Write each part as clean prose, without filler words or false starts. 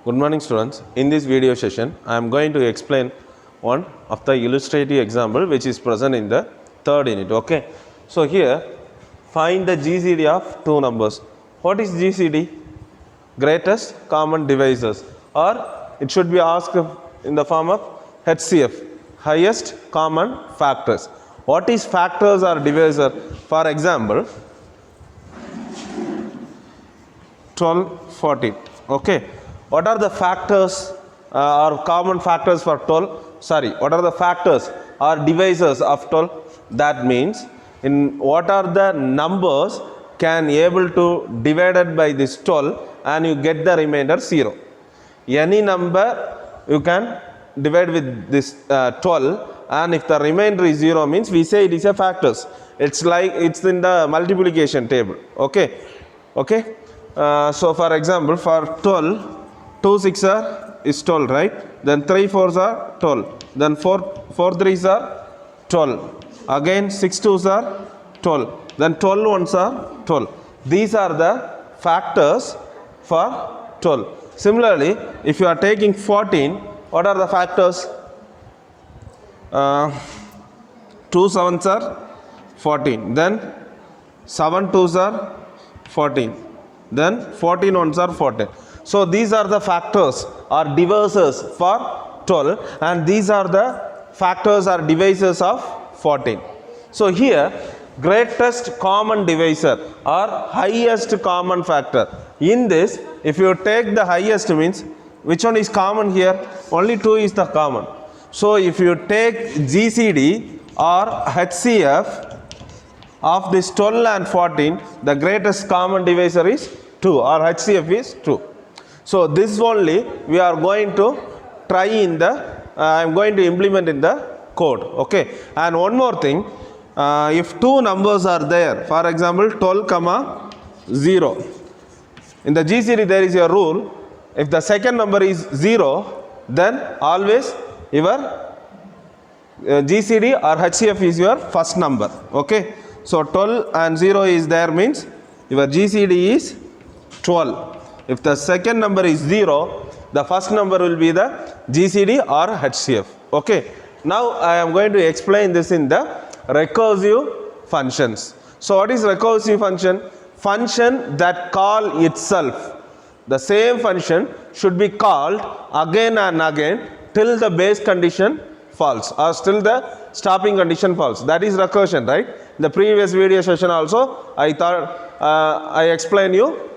Good morning students. In this video session, I am going to explain one of the illustrative example which is present in the third unit. Okay. So here, find the GCD of two numbers. What is GCD? Greatest common divisors, or it should be asked in the form of HCF, highest common factors. What is factors or divisor? For example, 12, 14. Okay. What are the factors or common factors for 12? Sorry, what are the factors or divisors of 12? That means in what are the numbers can able to divided by this 12 and you get the remainder 0. Any number you can divide with this 12 and if the remainder is 0 means we say it is a factors. It's like it's in the multiplication table. Okay. Okay. So for example, for 12, 2 6 is 12, right? Then 3 4s are 12. Then 4 3s are 12. Again 6 2s are 12. Then 12 1s are 12. These are the factors for 12. Similarly, if you are taking 14, what are the factors? 2 7s are 14. Then 7 2s are 14. Then 14 1s are 14. So these are the factors or divisors for 12 and these are the factors or divisors of 14. So here greatest common divisor or highest common factor. In this, if you take the highest means which one is common here? Only 2 is the common. So if you take GCD or HCF of this 12 and 14, the greatest common divisor is 2 or HCF is 2. So this only we are going to try in the, I am going to implement in the code. Okay. And one more thing, if two numbers are there, for example 12 comma 0. In the GCD there is a rule, if the second number is 0, then always your GCD or HCF is your first number. Okay. So 12 and 0 is there means your GCD is 12. If the second number is 0, the first number will be the GCD or HCF. Okay. Now I am going to explain this in the recursive functions. So what is recursive function? Function that call itself. The same function should be called again and again till the base condition false or till the stopping condition false. That is recursion, right? In the previous video session also I thought I explained you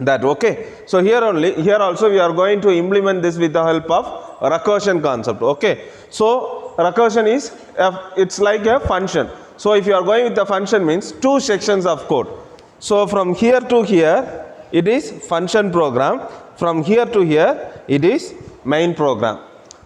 that. Okay. So here also we are going to implement this with the help of recursion concept. Okay. So recursion is it's like a function. So if you are going with the function means two sections of code. So from here to here it is function program. From here to here it is main program.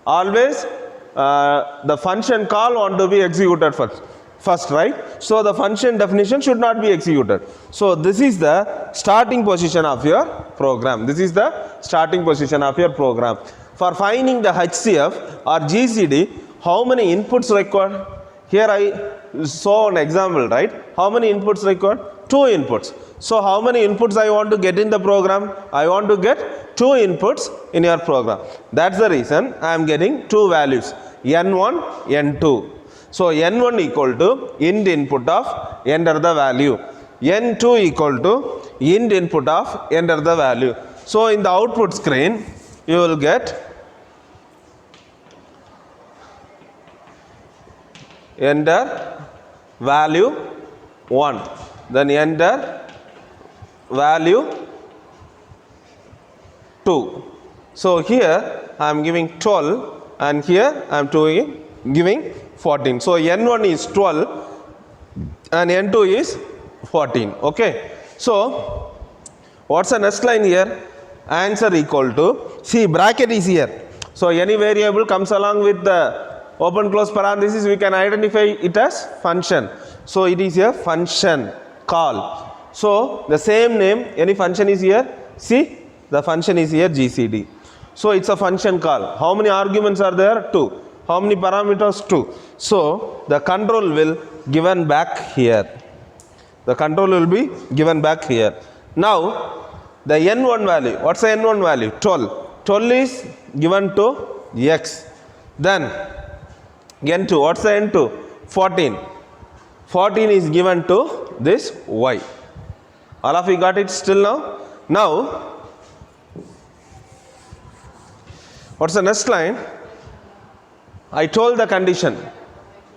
Always the function call want to be executed first, right? So the function definition should not be executed. So this is the starting position of your program. This is the starting position of your program. For finding the HCF or GCD, how many inputs required? Here I saw an example, right? How many inputs required? 2 inputs. So how many inputs I want to get in the program? I want to get 2 inputs in your program. That's the reason I am getting 2 values, N1, N2. So N1 equal to int input of enter the value. N2 equal to int input of enter the value. So in the output screen you will get enter value 1, then enter value 2. So here I am giving 12 and here I am giving 14. So N1 is 12 and N2 is 14. Okay. So what's the next line here? Answer equal to, see bracket is here. So any variable comes along with the open close parenthesis, we can identify it as function. So it is a function call. So the same name, any function is here. See the function is here GCD. So it's a function call. How many arguments are there? 2. How many parameters? 2. So the control will given back here. The control will be given back here. Now the n1 value, what's the n1 value? 12. 12 is given to x. Then n2, what's the n2? 14. 14 is given to this y. All of you got it still now? Now, what's the next line? I told the condition.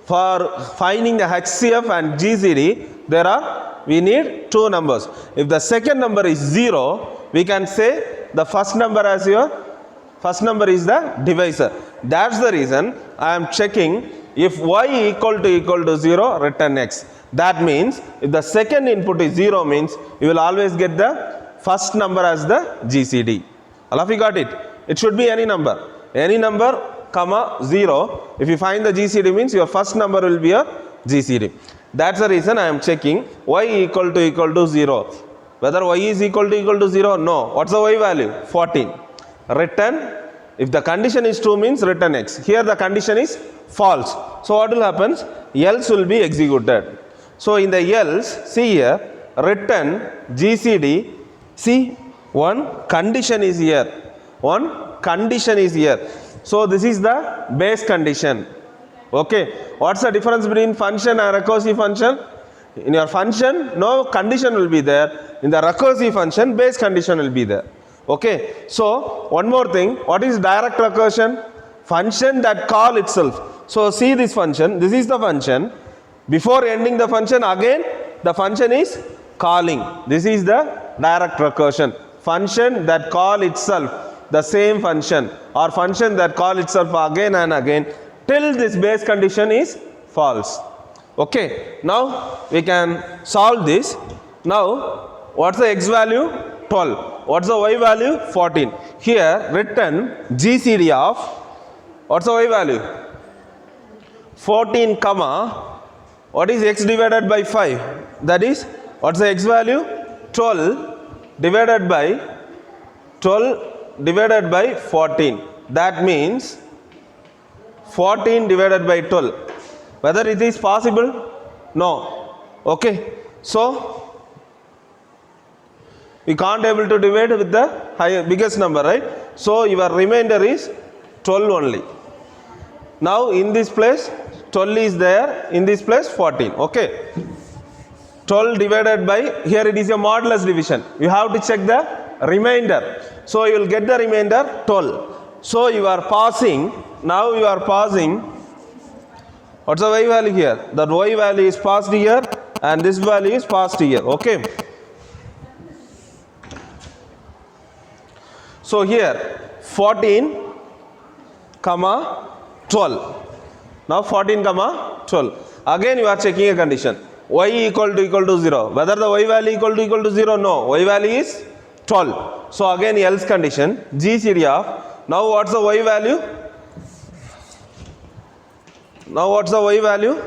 For finding the HCF and GCD, we need two numbers. If the second number is 0, we can say the first number as your first number is the divisor. That's the reason I am checking if y equal to 0, return x. That means if the second input is 0 means you will always get the first number as the GCD. All of you got it? It should be any number. Any number, comma 0. If you find the GCD means your first number will be a GCD. That's the reason I am checking y equal to 0. Whether y is equal to 0? No. What's the y value? 14. Return. If the condition is true means return x. Here the condition is false. So what will happen? Else will be executed. So in the else, see here, return GCD. See, one condition is here. One condition is here. So this is the base condition. Okay. What's the difference between function and recursive function? In your function, no condition will be there. In the recursive function, base condition will be there. Okay. So one more thing. What is direct recursion? Function that call itself. So see this function. This is the function. Before ending the function, again the function is calling. This is the direct recursion. Function that call itself, the same function, or function that call itself again and again till this base condition is false. Okay. Now we can solve this. Now what's the x value? 12. What's the y value? 14. Here return GCD of, what's the y value? 14 comma, what is x divided by 5? That is, what's the x value? 12 divided by 14. That means 14 divided by 12. Whether it is possible? No. Okay. So we can't able to divide with the biggest number, right? So your remainder is 12 only. Now in this place 12 is there, in this place 14. Okay. 12 divided by, here it is a modulus division. You have to check the remainder. So you will get the remainder 12. So you are passing, now you are passing, what's the y value here? The y value is passed here and this value is passed here. Okay. So here 14 comma 12. Now 14 comma 12. Again you are checking a condition. Y equal to 0. Whether the y value equal to 0? No. Y value is 12. So again else condition. GCD of. Now what's the y value? Now what's the y value?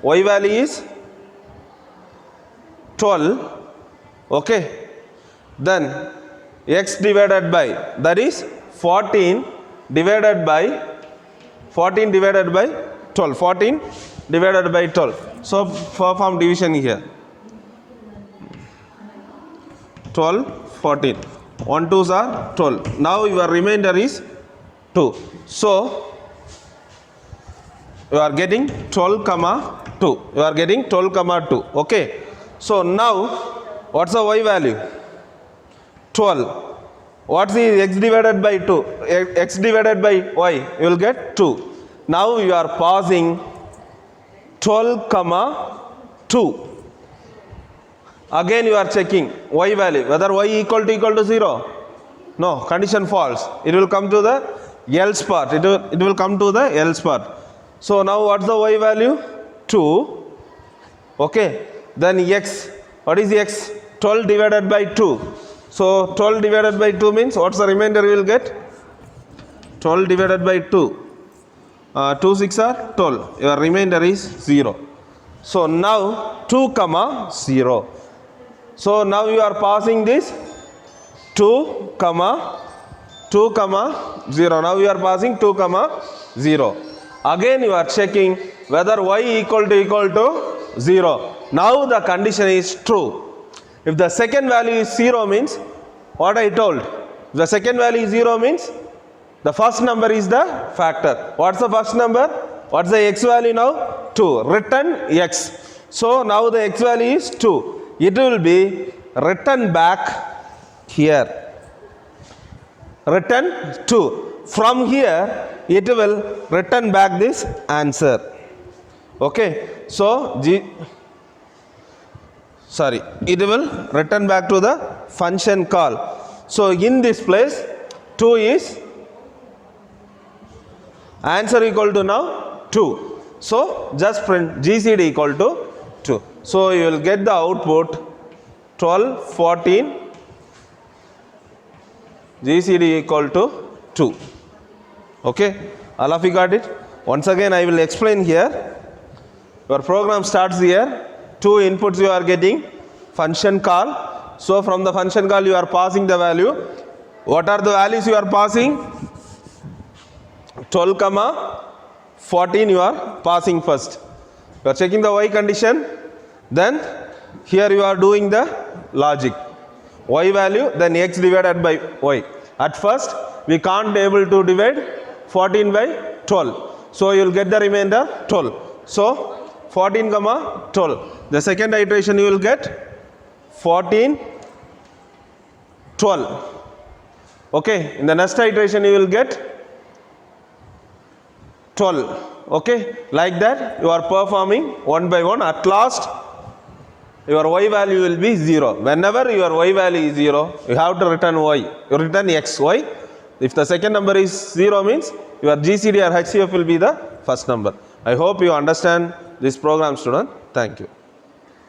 Y value is 12. Okay. Then x divided by, that is 14 divided by 12. 14 divided by 12. So perform division here. 12, 14. 1 2s are 12. Now your remainder is 2. So you are getting 12 comma 2. You are getting 12 comma 2. Okay. So now what's the y value? 12. What's the x divided by 2? X divided by y. You will get 2. Now you are passing 12 comma 2. Again you are checking y value. Whether y equal to 0? No. Condition false. It will come to the else part. It will come to the else part. So now what's the y value? 2. Okay. Then x. What is x? 12 divided by 2. So 12 divided by 2 means what's the remainder you will get? 12 divided by 2. 2 6 are 12. Your remainder is 0. So now 2 comma 0. So now you are passing this 2 comma 0. Now you are passing 2 comma 0. Again you are checking whether y equal to 0. Now the condition is true. If the second value is 0 means what I told, The second value is 0 means the first number is the factor. What's the first number? What's the x value now? 2. Return x. So now the x value is 2. It will be written back here. Return 2. From here it will return back this answer. Okay. So it will return back to the function call. So in this place 2 is answer equal to now 2. So just print GCD equal to 2. So you will get the output 12, 14, GCD equal to 2. Okay, all of you got it? Once again I will explain here. Your program starts here. 2 inputs you are getting, function call. So from the function call you are passing the value. What are the values you are passing? 12, 14 you are passing first. You are checking the y condition. Then here you are doing the logic. Y value, then x divided by y. At first we can't able to divide 14 by 12. So you will get the remainder 12. So 14, 12. The second iteration you will get 14, 12. Okay. In the next iteration you will get 12. Okay. Like that you are performing one by one. At last your y value will be 0. Whenever your y value is 0, you have to return y. You return x, y. If the second number is 0 means your GCD or HCF will be the first number. I hope you understand this program, student. Thank you.